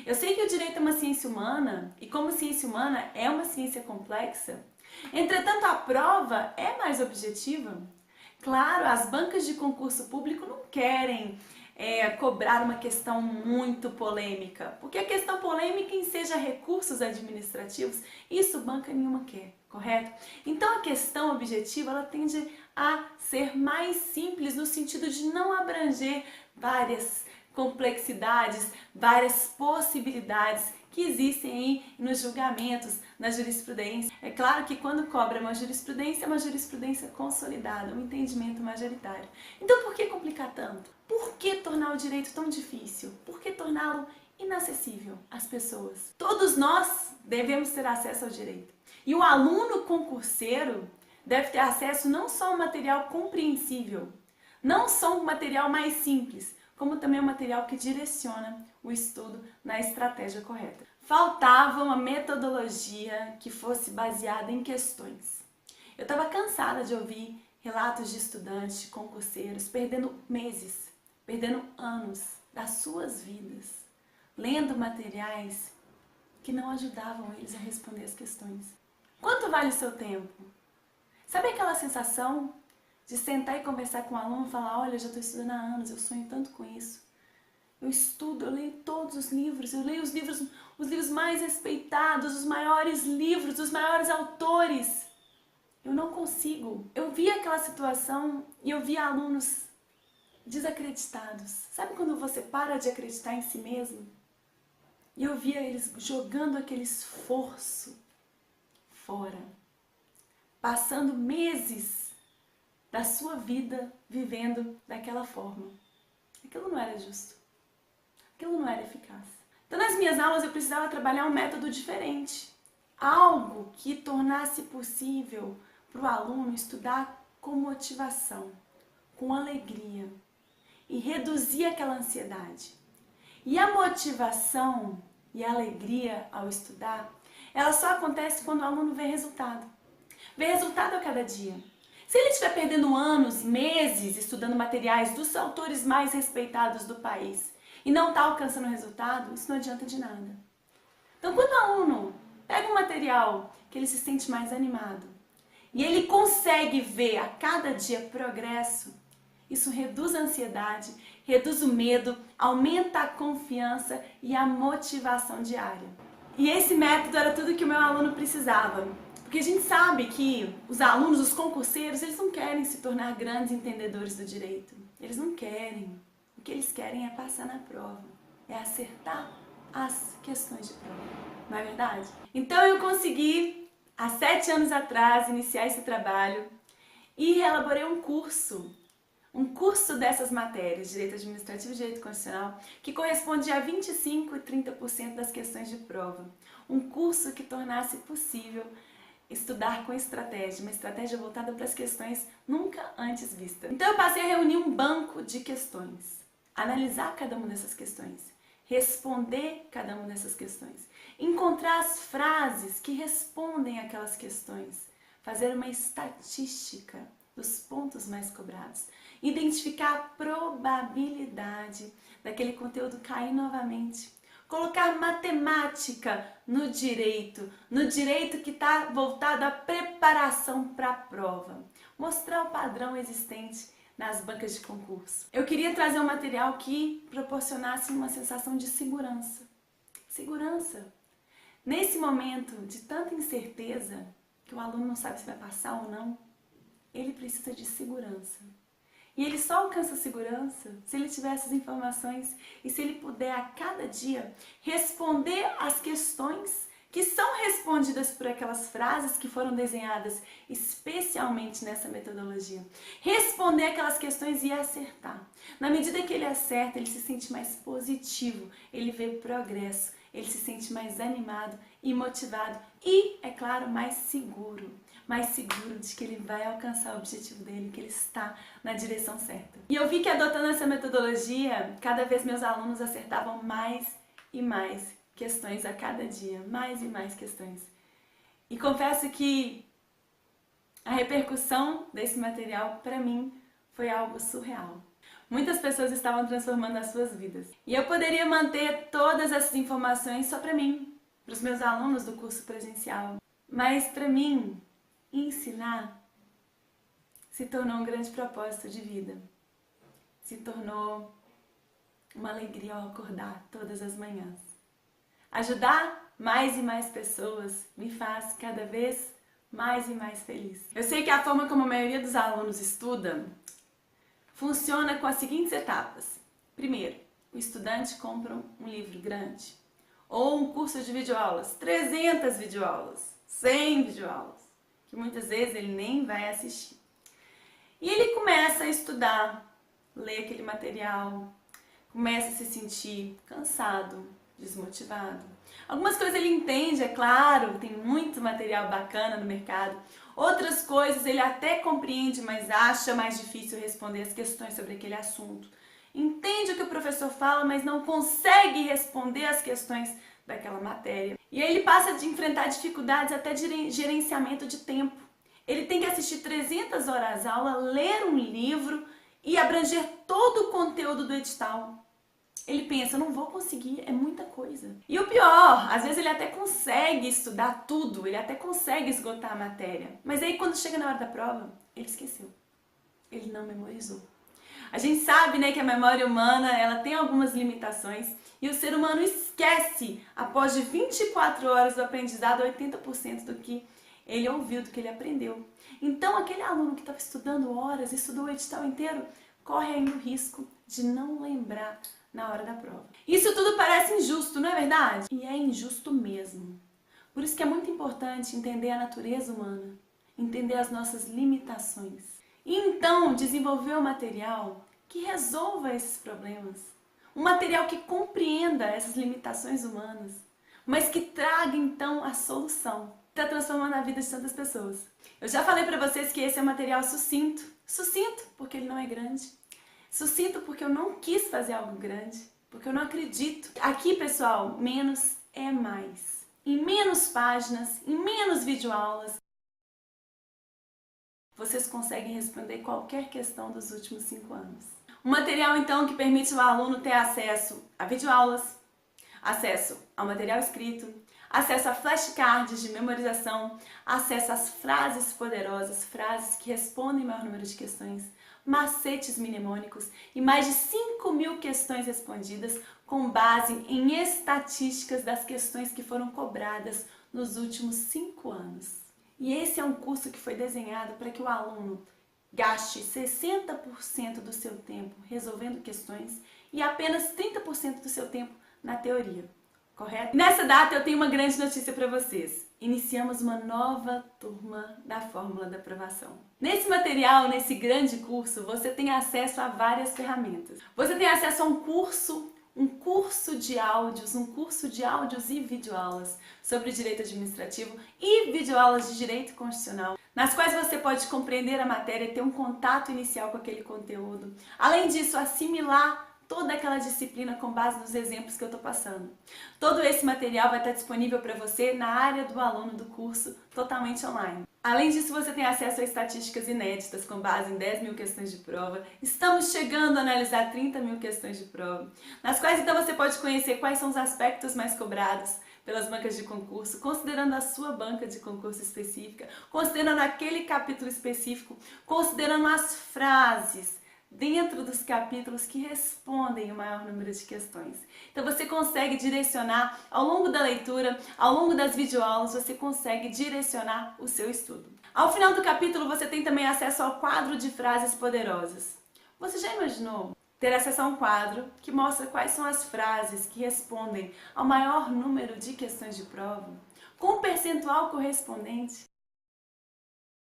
Eu sei que o direito é uma ciência humana, e como ciência humana é uma ciência complexa, entretanto a prova é mais objetiva. Claro, as bancas de concurso público não querem cobrar uma questão muito polêmica, porque a questão polêmica enseja recursos administrativos, isso banca nenhuma quer, correto? Então a questão objetiva ela tende a ser mais simples no sentido de não abranger várias complexidades, várias possibilidades que existem aí nos julgamentos, na jurisprudência. É claro que quando cobra uma jurisprudência, é uma jurisprudência consolidada, um entendimento majoritário. Então por que complicar tanto? Por que tornar o direito tão difícil? Por que torná-lo inacessível às pessoas? Todos nós devemos ter acesso ao direito. E o aluno concurseiro deve ter acesso não só ao material compreensível, não só um material mais simples, como também um material que direciona o estudo na estratégia correta. Faltava uma metodologia que fosse baseada em questões. Eu estava cansada de ouvir relatos de estudantes, de concurseiros, perdendo meses, perdendo anos das suas vidas, lendo materiais que não ajudavam eles a responder as questões. Quanto vale o seu tempo? Sabe aquela sensação de sentar e conversar com o aluno e falar, olha, eu já estou estudando há anos, eu sonho tanto com isso. Eu estudo, eu leio todos os livros, eu leio os livros mais respeitados, os maiores livros, os maiores autores. Eu não consigo. Eu vi aquela situação e eu vi alunos desacreditados. Sabe quando você para de acreditar em si mesmo? E eu via eles jogando aquele esforço fora, passando meses da sua vida vivendo daquela forma. Aquilo não era justo. aquilo não era eficaz. Então, nas minhas aulas, eu precisava trabalhar um método diferente. Algo que tornasse possível para o aluno estudar com motivação, com alegria e reduzir aquela ansiedade. E a motivação e a alegria ao estudar, ela só acontece quando o aluno vê resultado. Vê resultado a cada dia. Se ele estiver perdendo anos, meses estudando materiais dos autores mais respeitados do país e não está alcançando resultado, isso não adianta de nada. Então, quando o aluno pega um material que ele se sente mais animado e ele consegue ver a cada dia progresso, isso reduz a ansiedade, reduz o medo, aumenta a confiança e a motivação diária. E esse método era tudo que o meu aluno precisava. Porque a gente sabe que os alunos, os concurseiros, eles não querem se tornar grandes entendedores do direito. Eles não querem. O que eles querem é passar na prova, é acertar as questões de prova. Não é verdade? Então eu consegui, há 7 anos atrás, iniciar esse trabalho e elaborei um curso dessas matérias, Direito Administrativo e Direito Constitucional, que corresponde a 25% e 30% das questões de prova. Um curso que tornasse possível estudar com estratégia, uma estratégia voltada para as questões nunca antes vistas. Então eu passei a reunir um banco de questões, analisar cada uma dessas questões, responder cada uma dessas questões, encontrar as frases que respondem aquelas questões, fazer uma estatística dos pontos mais cobrados, identificar a probabilidade daquele conteúdo cair novamente, colocar matemática no direito que está voltado à preparação para a prova, mostrar o padrão existente nas bancas de concurso. Eu queria trazer um material que proporcionasse uma sensação de segurança. Segurança. Nesse momento de tanta incerteza, que o aluno não sabe se vai passar ou não, ele precisa de segurança. E ele só alcança segurança se ele tiver essas informações e se ele puder a cada dia responder as questões que são respondidas por aquelas frases que foram desenhadas especialmente nessa metodologia. Responder aquelas questões e acertar. Na medida que ele acerta, ele se sente mais positivo, ele vê progresso, ele se sente mais animado e motivado e, é claro, mais seguro de que ele vai alcançar o objetivo dele, que ele está na direção certa. E eu vi que adotando essa metodologia, cada vez meus alunos acertavam mais e mais questões a cada dia, mais e mais questões. E confesso que a repercussão desse material, para mim, foi algo surreal. Muitas pessoas estavam transformando as suas vidas. E eu poderia manter todas essas informações só para mim, para os meus alunos do curso presencial. Mas para mim, ensinar se tornou um grande propósito de vida. Se tornou uma alegria ao acordar todas as manhãs. Ajudar mais e mais pessoas me faz cada vez mais e mais feliz. Eu sei que a forma como a maioria dos alunos estuda funciona com as seguintes etapas. Primeiro, o estudante compra um livro grande ou um curso de videoaulas, 300 videoaulas, 100 videoaulas, que muitas vezes ele nem vai assistir. E ele começa a estudar, ler aquele material, começa a se sentir cansado, desmotivado. Algumas coisas ele entende, é claro, tem muito material bacana no mercado. Outras coisas ele até compreende, mas acha mais difícil responder as questões sobre aquele assunto. Entende o que o professor fala, mas não consegue responder as questões daquela matéria. E aí ele passa a enfrentar dificuldades até de gerenciamento de tempo. Ele tem que assistir 300 horas aula, ler um livro e abranger todo o conteúdo do edital. Ele pensa, não vou conseguir, é muita coisa. E o pior, às vezes ele até consegue estudar tudo, ele até consegue esgotar a matéria. Mas aí quando chega na hora da prova, ele esqueceu. Ele não memorizou. A gente sabe, né, que a memória humana, ela tem algumas limitações e o ser humano esquece, após de 24 horas do aprendizado, 80% do que ele ouviu, do que ele aprendeu. Então aquele aluno que estava estudando horas, estudou o edital inteiro, corre ainda o risco de não lembrar na hora da prova. Isso tudo parece injusto, não é verdade? E é injusto mesmo. Por isso que é muito importante entender a natureza humana, entender as nossas limitações. E então desenvolver um material que resolva esses problemas. Um material que compreenda essas limitações humanas, mas que traga então a solução. Está transformando a vida de tantas pessoas. Eu já falei para vocês que esse é um material sucinto. Sucinto porque ele não é grande. Sucinto porque eu não quis fazer algo grande. Porque eu não acredito. Aqui, pessoal, menos é mais. Em menos páginas, em menos videoaulas, vocês conseguem responder qualquer questão dos últimos 5 anos. Um material, então, que permite ao aluno ter acesso a videoaulas, acesso ao material escrito, acesso a flashcards de memorização, acesso às frases poderosas, frases que respondem o maior número de questões, macetes mnemônicos e mais de 5.000 questões respondidas com base em estatísticas das questões que foram cobradas nos últimos 5 anos. E esse é um curso que foi desenhado para que o aluno gaste 60% do seu tempo resolvendo questões e apenas 30% do seu tempo na teoria. Correto? Nessa data eu tenho uma grande notícia para vocês. Iniciamos uma nova turma da Fórmula da Aprovação. Nesse material, nesse grande curso, você tem acesso a várias ferramentas. Você tem acesso a um curso de áudios e videoaulas sobre direito administrativo e videoaulas de direito constitucional, nas quais você pode compreender a matéria, ter um contato inicial com aquele conteúdo. Além disso, assimilar toda aquela disciplina com base nos exemplos que eu estou passando. Todo esse material vai estar disponível para você na área do aluno do curso, totalmente online. Além disso, você tem acesso a estatísticas inéditas com base em 10.000 questões de prova. Estamos chegando a analisar 30.000 questões de prova, nas quais então você pode conhecer quais são os aspectos mais cobrados pelas bancas de concurso, considerando a sua banca de concurso específica, considerando aquele capítulo específico, considerando as frases dentro dos capítulos que respondem o maior número de questões. Então você consegue direcionar, ao longo da leitura, ao longo das videoaulas, você consegue direcionar o seu estudo. Ao final do capítulo você tem também acesso ao quadro de frases poderosas. Você já imaginou ter acesso a um quadro que mostra quais são as frases que respondem ao maior número de questões de prova, com um percentual correspondente?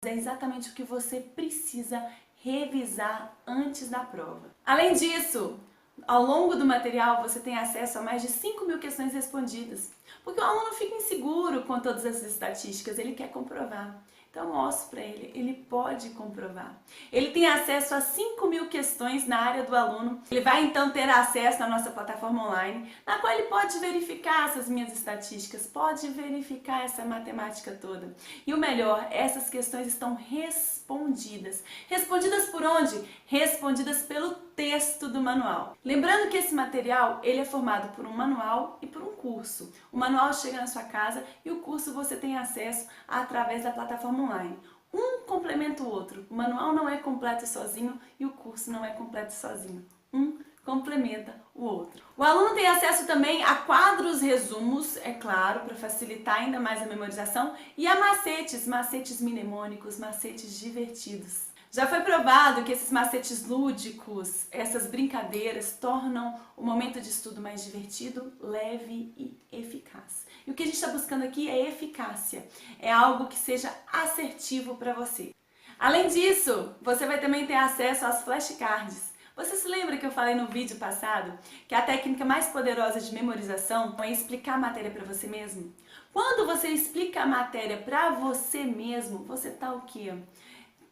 É exatamente o que você precisa revisar antes da prova. Além disso, ao longo do material você tem acesso a mais de 5.000 questões respondidas, porque o aluno fica inseguro com todas essas estatísticas, ele quer comprovar. Então eu mostro para ele, ele pode comprovar. Ele tem acesso a 5.000 questões na área do aluno. Ele vai então ter acesso à nossa plataforma online, na qual ele pode verificar essas minhas estatísticas, pode verificar essa matemática toda. E o melhor, essas questões estão respondidas. Respondidas por onde? Respondidas pelo texto do manual. Lembrando que esse material, ele é formado por um manual e por um curso. O manual chega na sua casa e o curso você tem acesso através da plataforma online. Um complementa o outro. O manual não é completo sozinho e o curso não é completo sozinho. Um complementa o outro. O aluno tem acesso também a quadros resumos, é claro, para facilitar ainda mais a memorização, e a macetes mnemônicos, macetes divertidos. Já foi provado que esses macetes lúdicos, essas brincadeiras, tornam o momento de estudo mais divertido, leve e eficaz. E o que a gente está buscando aqui é eficácia, é algo que seja assertivo para você. Além disso, você vai também ter acesso às flashcards. Você se lembra que eu falei no vídeo passado que a técnica mais poderosa de memorização é explicar a matéria para você mesmo? Quando você explica a matéria para você mesmo, você está o quê?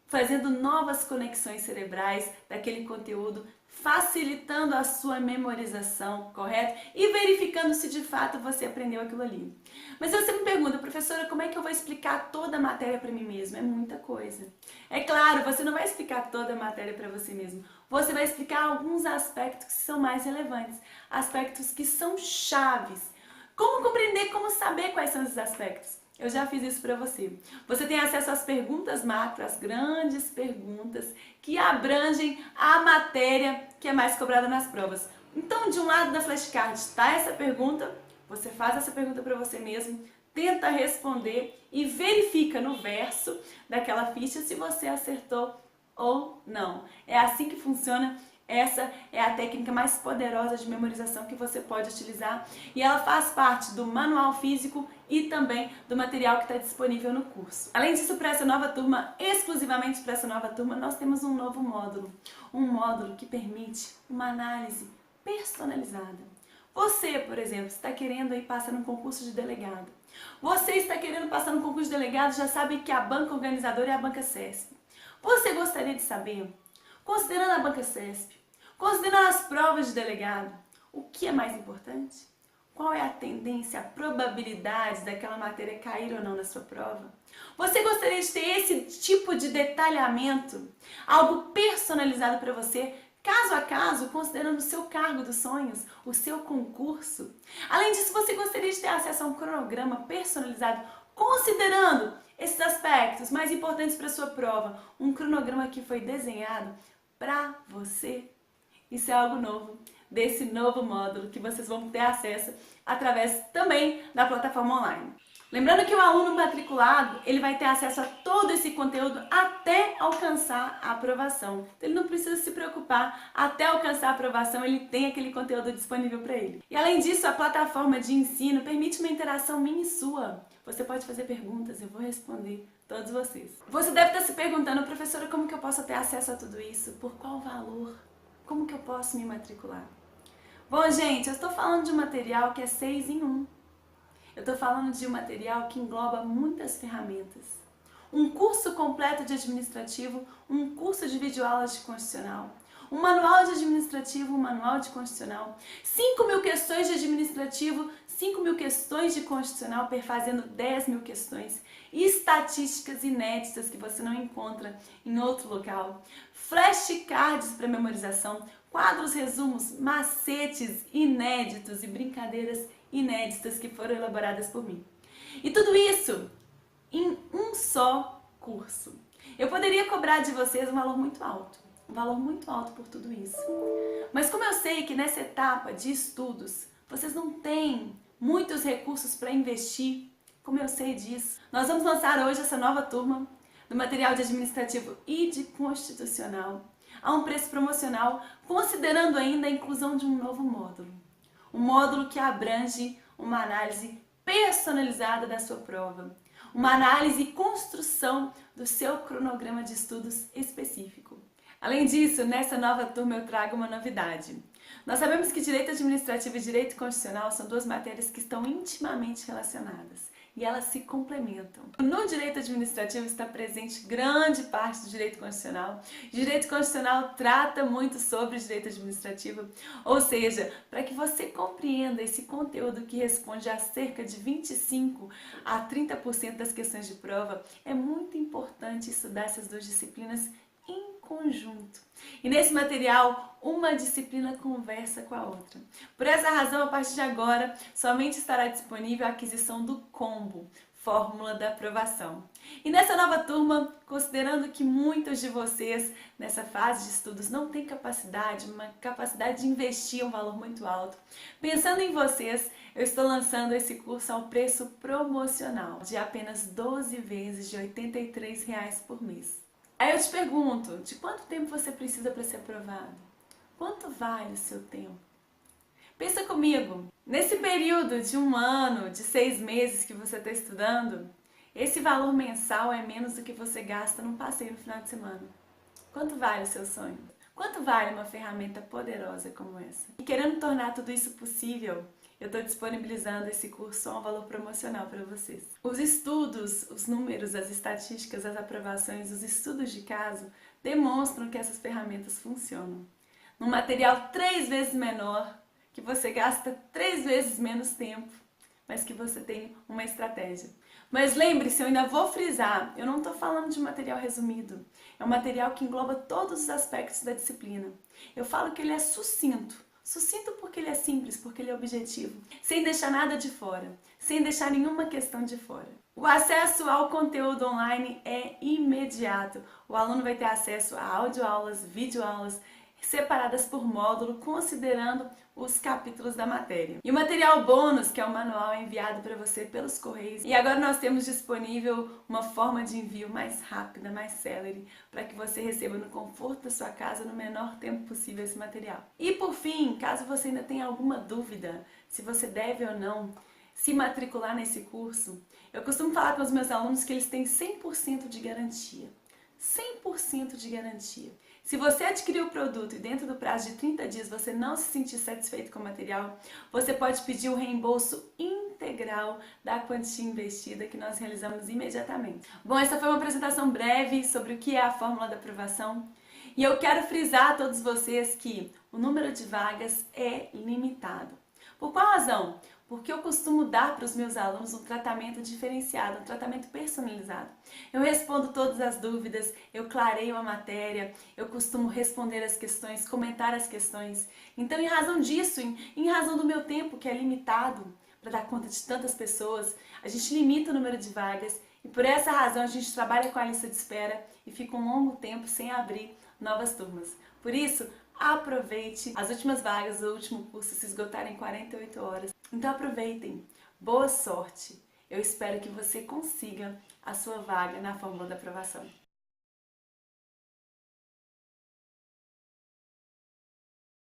Fazendo novas conexões cerebrais daquele conteúdo, facilitando a sua memorização, correto? E verificando se de fato você aprendeu aquilo ali. Mas você me pergunta, professora, como é que eu vou explicar toda a matéria para mim mesma? É muita coisa. É claro, você não vai explicar toda a matéria para você mesmo. Você vai explicar alguns aspectos que são mais relevantes, aspectos que são chaves. Como compreender, como saber quais são esses aspectos? Eu já fiz isso para você. Você tem acesso às perguntas macro, às grandes perguntas que abrangem a matéria que é mais cobrada nas provas. Então, de um lado da flashcard está essa pergunta, você faz essa pergunta para você mesmo, tenta responder e verifica no verso daquela ficha se você acertou ou não. É assim que funciona. Essa é a técnica mais poderosa de memorização que você pode utilizar e ela faz parte do manual físico e também do material que está disponível no curso. Além disso, para essa nova turma, exclusivamente para essa nova turma, nós temos um novo módulo. Um módulo que permite uma análise personalizada. Você, por exemplo, está querendo ir passar num concurso de delegado. Você está querendo passar num concurso de delegado, já sabe que a banca organizadora é a Banca CESP. Você gostaria de saber, considerando a Banca CESP, considerando as provas de delegado, o que é mais importante? Qual é a tendência, a probabilidade daquela matéria cair ou não na sua prova? Você gostaria de ter esse tipo de detalhamento, algo personalizado para você, caso a caso, considerando o seu cargo dos sonhos, o seu concurso? Além disso, você gostaria de ter acesso a um cronograma personalizado, considerando esses aspectos mais importantes para a sua prova, um cronograma que foi desenhado para você? Isso é algo novo, desse novo módulo que vocês vão ter acesso através também da plataforma online. Lembrando que o aluno matriculado, ele vai ter acesso a todo esse conteúdo até alcançar a aprovação. Então, ele não precisa se preocupar, até alcançar a aprovação ele tem aquele conteúdo disponível para ele. E além disso, a plataforma de ensino permite uma interação minha e sua. Você pode fazer perguntas, eu vou responder todos vocês. Você deve estar se perguntando, professora, como que eu posso ter acesso a tudo isso? Por qual valor? Como que eu posso me matricular? Bom, gente, eu estou falando de um material que é 6 em 1. Eu estou falando de um material que engloba muitas ferramentas. Um curso completo de administrativo, um curso de videoaulas de constitucional, um manual de administrativo, um manual de constitucional, 5.000 questões de administrativo, 5.000 questões de constitucional, perfazendo 10.000 questões, estatísticas inéditas que você não encontra em outro local, flashcards para memorização, quadros, resumos, macetes inéditos e brincadeiras inéditas que foram elaboradas por mim. E tudo isso em um só curso. Eu poderia cobrar de vocês um valor muito alto por tudo isso. Mas como eu sei que nessa etapa de estudos vocês não têm muitos recursos para investir, como eu sei disso, nós vamos lançar hoje essa nova turma do material de administrativo e de constitucional a um preço promocional, considerando ainda a inclusão de um novo módulo. Um módulo que abrange uma análise personalizada da sua prova, uma análise e construção do seu cronograma de estudos específico. Além disso, nessa nova turma eu trago uma novidade. Nós sabemos que direito administrativo e direito constitucional são duas matérias que estão intimamente relacionadas e elas se complementam. No direito administrativo está presente grande parte do direito constitucional. O direito constitucional trata muito sobre direito administrativo, ou seja, para que você compreenda esse conteúdo que responde a cerca de 25 a 30% das questões de prova, é muito importante estudar essas duas disciplinas em conjunto. E nesse material, uma disciplina conversa com a outra. Por essa razão, a partir de agora, somente estará disponível a aquisição do combo, Fórmula da Aprovação. E nessa nova turma, considerando que muitos de vocês, nessa fase de estudos, não têm uma capacidade de investir um valor muito alto, pensando em vocês, eu estou lançando esse curso ao preço promocional, de apenas 12 vezes de R$ 83 por mês. Aí eu te pergunto, de quanto tempo você precisa para ser aprovado? Quanto vale o seu tempo? Pensa comigo, nesse período de 1 ano, de 6 meses que você está estudando, esse valor mensal é menos do que você gasta num passeio no final de semana. Quanto vale o seu sonho? Quanto vale uma ferramenta poderosa como essa? E querendo tornar tudo isso possível, eu estou disponibilizando esse curso a um valor promocional para vocês. Os estudos, os números, as estatísticas, as aprovações, os estudos de caso demonstram que essas ferramentas funcionam. Num material 3 vezes menor, que você gasta 3 vezes menos tempo, mas que você tem uma estratégia. Mas lembre-se, eu ainda vou frisar, eu não estou falando de material resumido. É um material que engloba todos os aspectos da disciplina. Eu falo que ele é sucinto. Sucinto porque ele é simples, porque ele é objetivo, sem deixar nada de fora, sem deixar nenhuma questão de fora. O acesso ao conteúdo online é imediato. O aluno vai ter acesso a audioaulas, videoaulas, separadas por módulo, considerando os capítulos da matéria. E o material bônus, que é o manual, é enviado para você pelos correios. E agora nós temos disponível uma forma de envio mais rápida, mais célere, para que você receba no conforto da sua casa no menor tempo possível esse material. E por fim, caso você ainda tenha alguma dúvida se você deve ou não se matricular nesse curso, eu costumo falar com os meus alunos que eles têm 100% de garantia. 100% de garantia. Se você adquirir o produto e dentro do prazo de 30 dias você não se sentir satisfeito com o material, você pode pedir o reembolso integral da quantia investida que nós realizamos imediatamente. Bom, essa foi uma apresentação breve sobre o que é a fórmula da aprovação. E eu quero frisar a todos vocês que o número de vagas é limitado. Por qual razão? Porque eu costumo dar para os meus alunos um tratamento diferenciado, um tratamento personalizado. Eu respondo todas as dúvidas, eu clareio a matéria, eu costumo responder as questões, comentar as questões. Então, em razão disso, em razão do meu tempo que é limitado para dar conta de tantas pessoas, a gente limita o número de vagas e por essa razão a gente trabalha com a lista de espera e fica um longo tempo sem abrir novas turmas. Por isso, aproveite as últimas vagas do último curso se esgotarem em 48 horas. Então aproveitem. Boa sorte. Eu espero que você consiga a sua vaga na fórmula da aprovação.